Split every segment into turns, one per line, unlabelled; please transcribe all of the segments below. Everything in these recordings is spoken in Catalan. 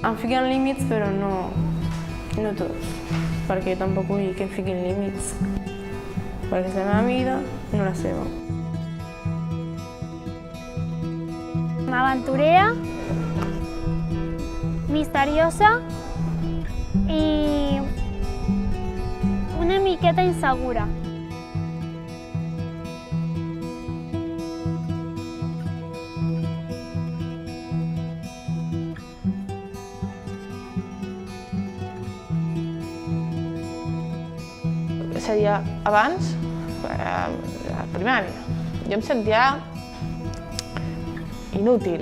Em fiquen límits, però no tots, perquè tampoc vull que em fiquin límits, perquè és la meva vida, no la seva.
Aventurera, misteriosa i una miqueta insegura.
És a dir, abans, a la primària, jo em sentia inútil,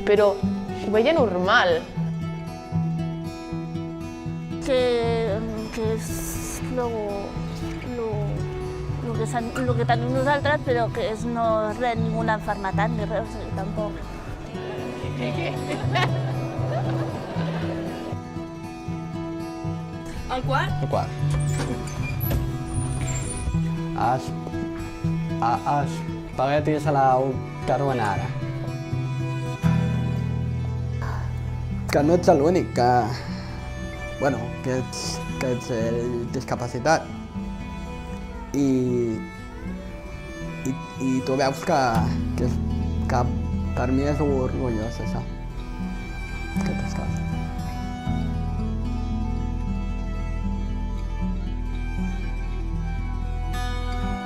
però ho veia normal.
Que és lo que tenim nosaltres, però que és no és res, ninguna enfermetat ni res, o sigui, tampoc.
El quart?
El quart. Espaguetis a la carbonara. Que no ets l'únic, que ets discapacitat. I tu veus que per mi és orgullós, això. Aquestes coses.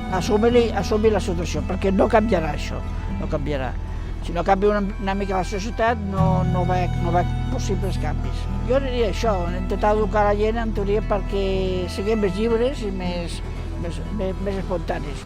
Assumir la situació, perquè no canviarà això, no canviarà. Si no canvia una mica la societat, no veig possibles canvis. Jo diria això, intentar educar la gent en teoria perquè siguem més lliures i més espontanis.